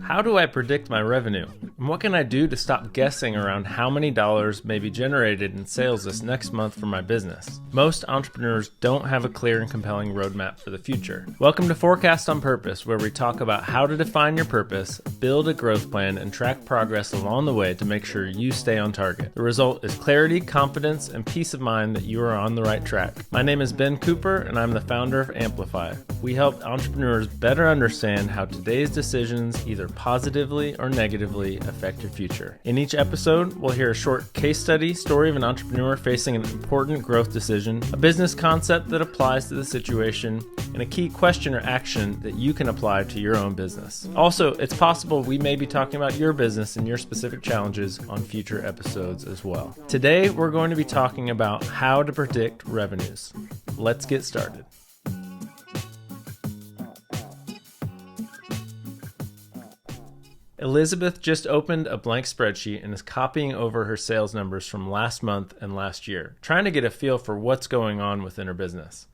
How do I predict my revenue? And what can I do to stop guessing around how many dollars may be generated in sales this next month for my business? Most entrepreneurs don't have a clear and compelling roadmap for the future. Welcome to Forecast on Purpose, where we talk about how to define your purpose, build a growth plan, and track progress along the way to make sure you stay on target. The result is clarity, confidence, and peace of mind that you are on the right track. My name is Ben Cooper, and I'm the founder of Amplify. We help entrepreneurs better understand how today's decisions either positively or negatively affect your future. In each episode, we'll hear a short case study, story of an entrepreneur facing an important growth decision, a business concept that applies to the situation, and a key question or action that you can apply to your own business. Also, it's possible we may be talking about your business and your specific challenges on future episodes as well. Today, we're going to be talking about how to predict revenues. Let's get started. Elizabeth just opened a blank spreadsheet and is copying over her sales numbers from last month and last year, trying to get a feel for what's going on within her business.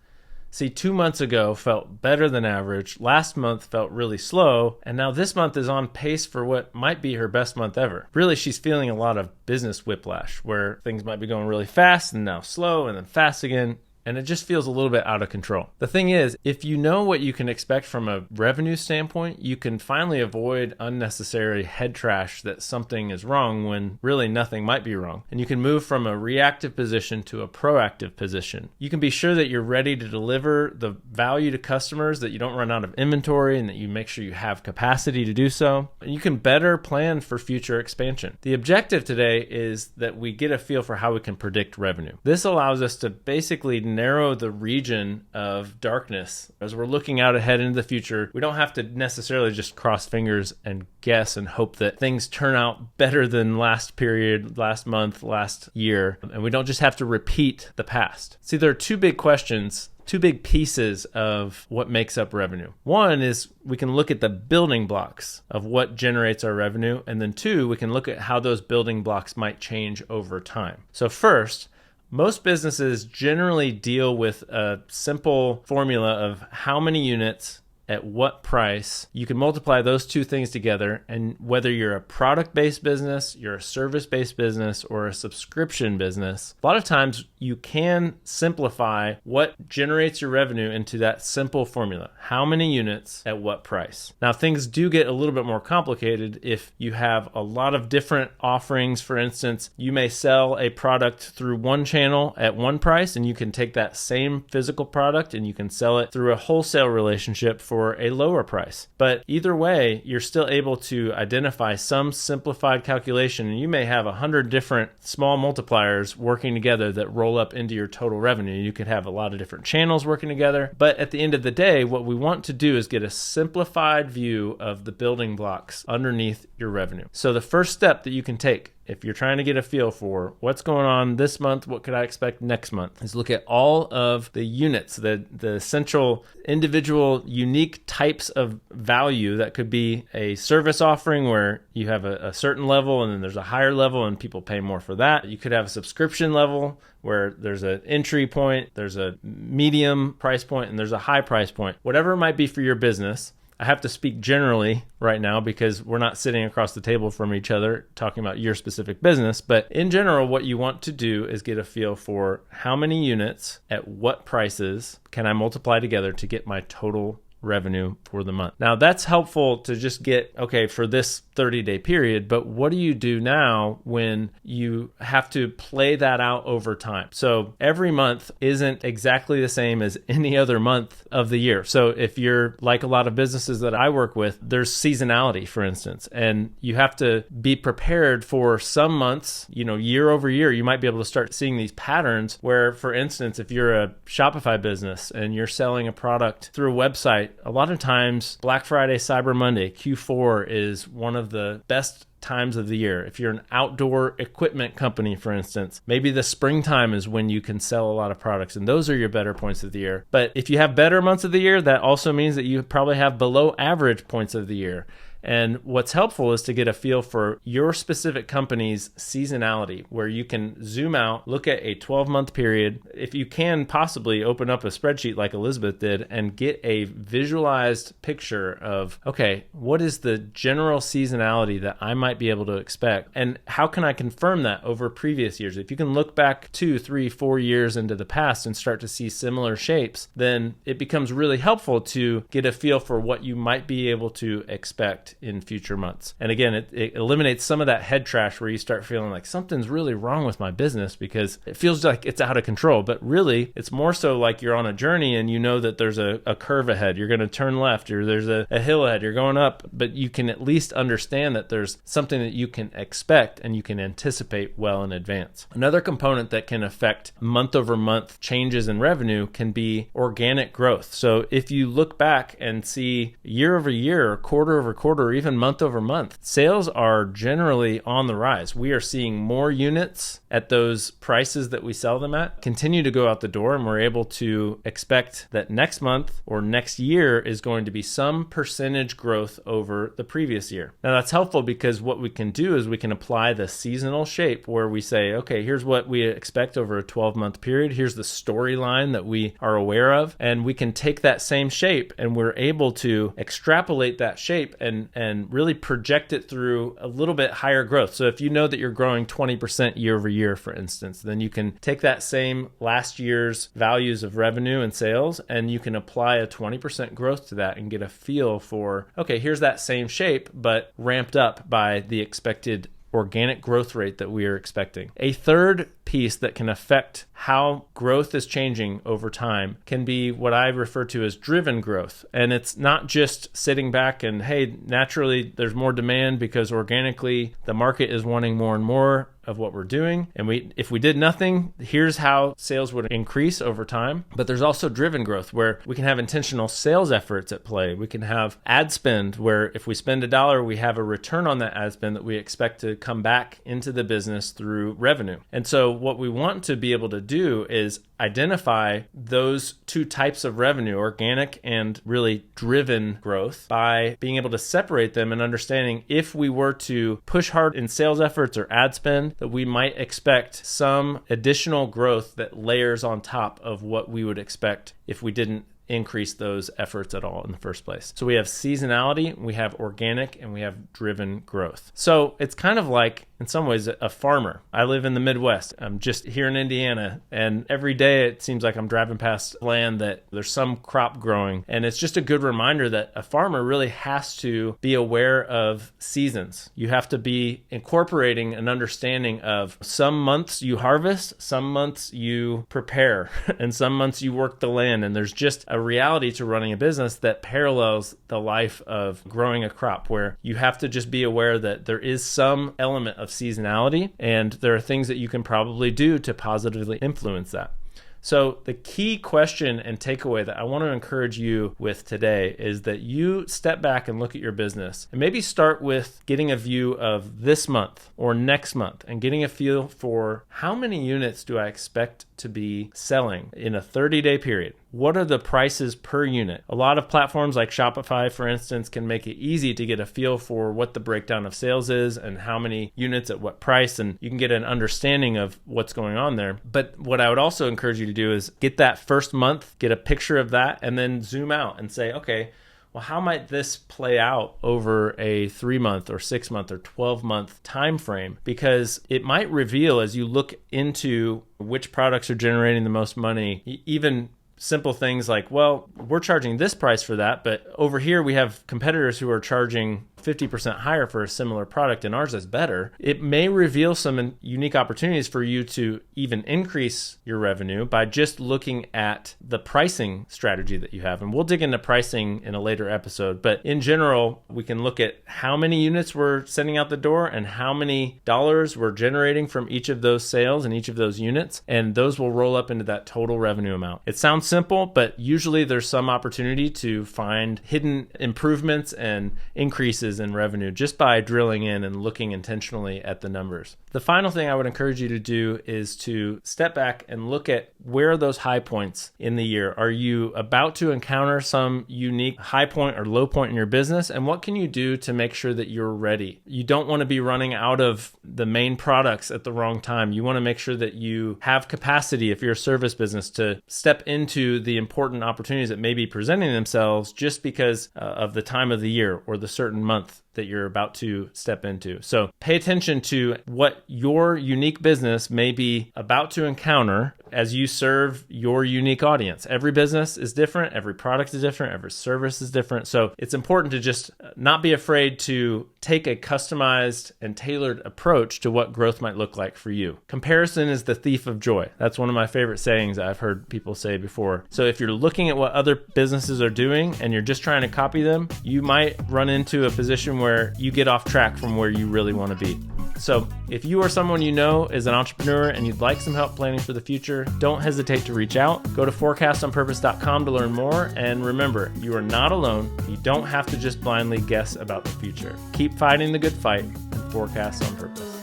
See, 2 months ago felt better than average, last month felt really slow, and now this month is on pace for what might be her best month ever. Really, she's feeling a lot of business whiplash, where things might be going really fast and now slow and then fast again. And it just feels a little bit out of control. The thing is, if you know what you can expect from a revenue standpoint, you can finally avoid unnecessary head trash that something is wrong when really nothing might be wrong. And you can move from a reactive position to a proactive position. You can be sure that you're ready to deliver the value to customers, that you don't run out of inventory, and that you make sure you have capacity to do so. And you can better plan for future expansion. The objective today is that we get a feel for how we can predict revenue. This allows us to basically narrow the region of darkness. As we're looking out ahead into the future, we don't have to necessarily just cross fingers and guess and hope that things turn out better than last period, last month, last year. And we don't just have to repeat the past. See, there are two big questions, two big pieces of what makes up revenue. One is we can look at the building blocks of what generates our revenue. And then two, we can look at how those building blocks might change over time. So first, most businesses generally deal with a simple formula of how many units at what price. You can multiply those two things together, and whether you're a product-based business, you're a service-based business, or a subscription business, a lot of times you can simplify what generates your revenue into that simple formula. How many units at what price? Now, things do get a little bit more complicated if you have a lot of different offerings. For instance, you may sell a product through one channel at one price, and you can take that same physical product and you can sell it through a wholesale relationship for a lower price. But either way, you're still able to identify some simplified calculation, and you may have 100 different small multipliers working together that roll up into your total revenue. You could have a lot of different channels working together, but at the end of the day, what we want to do is get a simplified view of the building blocks underneath your revenue. So the first step that you can take, if you're trying to get a feel for what's going on this month, what could I expect next month, is look at all of the units, the essential individual unique types of value. That could be a service offering where you have a certain level and then there's a higher level and people pay more for that. You could have a subscription level where there's an entry point, there's a medium price point, and there's a high price point. Whatever it might be for your business. I have to speak generally right now because we're not sitting across the table from each other talking about your specific business. But in general, what you want to do is get a feel for how many units at what prices can I multiply together to get my total revenue for the month. Now, that's helpful to just get, okay, for this 30-day period, but what do you do now when you have to play that out over time? So every month isn't exactly the same as any other month of the year. So if you're like a lot of businesses that I work with, there's seasonality, for instance, and you have to be prepared for some months, year over year, you might be able to start seeing these patterns where, for instance, if you're a Shopify business and you're selling a product through a website, a lot of times Black Friday, Cyber Monday, Q4 is one of the best times of the year. If you're an outdoor equipment company, for instance, maybe the springtime is when you can sell a lot of products, and those are your better points of the year. But if you have better months of the year, that also means that you probably have below average points of the year. And what's helpful is to get a feel for your specific company's seasonality, where you can zoom out, look at a 12-month period. If you can possibly open up a spreadsheet like Elizabeth did and get a visualized picture of, okay, what is the general seasonality that I might be able to expect? And how can I confirm that over previous years? If you can look back 2, 3, 4 years into the past and start to see similar shapes, then it becomes really helpful to get a feel for what you might be able to expect in future months. And again, it eliminates some of that head trash where you start feeling like something's really wrong with my business because it feels like it's out of control. But really, it's more so like you're on a journey and you know that there's a curve ahead. You're going to turn left, or there's a hill ahead. You're going up, but you can at least understand that there's something that you can expect and you can anticipate well in advance. Another component that can affect month-over-month changes in revenue can be organic growth. So if you look back and see year-over-year, quarter-over-quarter, or even month-over-month, sales are generally on the rise. We are seeing more units at those prices that we sell them at continue to go out the door, and we're able to expect that next month or next year is going to be some percentage growth over the previous year. Now that's helpful because what we can do is we can apply the seasonal shape where we say, okay, here's what we expect over a 12-month period. Here's the storyline that we are aware of. And we can take that same shape and we're able to extrapolate that shape and really project it through a little bit higher growth. So if you know that you're growing 20% year over year, for instance, then you can take that same last year's values of revenue and sales and you can apply a 20% growth to that and get a feel for, okay, here's that same shape, but ramped up by the expected organic growth rate that we are expecting. A third piece that can affect how growth is changing over time can be what I refer to as driven growth. And it's not just sitting back and, hey, naturally there's more demand because organically the market is wanting more and more of what we're doing. And if we did nothing, here's how sales would increase over time. But there's also driven growth where we can have intentional sales efforts at play. We can have ad spend where if we spend $1, we have a return on that ad spend that we expect to come back into the business through revenue. And so what we want to be able to do is identify those two types of revenue, organic and really driven growth, by being able to separate them and understanding if we were to push hard in sales efforts or ad spend, that we might expect some additional growth that layers on top of what we would expect if we didn't increase those efforts at all in the first place. So we have seasonality, we have organic, and we have driven growth. So it's kind of like, in some ways, a farmer. I live in the Midwest. I'm just here in Indiana, and every day it seems like I'm driving past land that there's some crop growing. And it's just a good reminder that a farmer really has to be aware of seasons. You have to be incorporating an understanding of some months you harvest, some months you prepare, and some months you work the land. And there's just a reality to running a business that parallels the life of growing a crop, where you have to just be aware that there is some element of seasonality, and there are things that you can probably do to positively influence that. So the key question and takeaway that I want to encourage you with today is that you step back and look at your business and maybe start with getting a view of this month or next month and getting a feel for how many units do I expect to be selling in a 30-day period. What are the prices per unit? A lot of platforms like Shopify, for instance, can make it easy to get a feel for what the breakdown of sales is and how many units at what price, and you can get an understanding of what's going on there. But what I would also encourage you to do is get that first month, get a picture of that, and then zoom out and say, okay, well, how might this play out over a 3-month or 6-month or 12-month time frame? Because it might reveal, as you look into which products are generating the most money, even simple things like, well, we're charging this price for that, but over here we have competitors who are charging 50% higher for a similar product and ours is better. It may reveal some unique opportunities for you to even increase your revenue by just looking at the pricing strategy that you have. And we'll dig into pricing in a later episode. But in general, we can look at how many units we're sending out the door and how many dollars we're generating from each of those sales and each of those units. And those will roll up into that total revenue amount. It sounds simple, but usually there's some opportunity to find hidden improvements and increases increases in revenue just by drilling in and looking intentionally at the numbers. The final thing I would encourage you to do is to step back and look at where are those high points in the year. Are you about to encounter some unique high point or low point in your business? And what can you do to make sure that you're ready? You don't want to be running out of the main products at the wrong time. You want to make sure that you have capacity, if you're a service business, to step into the important opportunities that may be presenting themselves just because of the time of the year or the certain month that you're about to step into. So pay attention to what your unique business may be about to encounter as you serve your unique audience. Every business is different, every product is different, every service is different. So it's important to just not be afraid to take a customized and tailored approach to what growth might look like for you. Comparison is the thief of joy. That's one of my favorite sayings I've heard people say before. So if you're looking at what other businesses are doing and you're just trying to copy them, you might run into a position where you get off track from where you really want to be. So if you or someone you know is an entrepreneur and you'd like some help planning for the future, don't hesitate to reach out. Go to forecastonpurpose.com to learn more. And remember, you are not alone. You don't have to just blindly guess about the future. Keep fighting the good fight and forecast on purpose.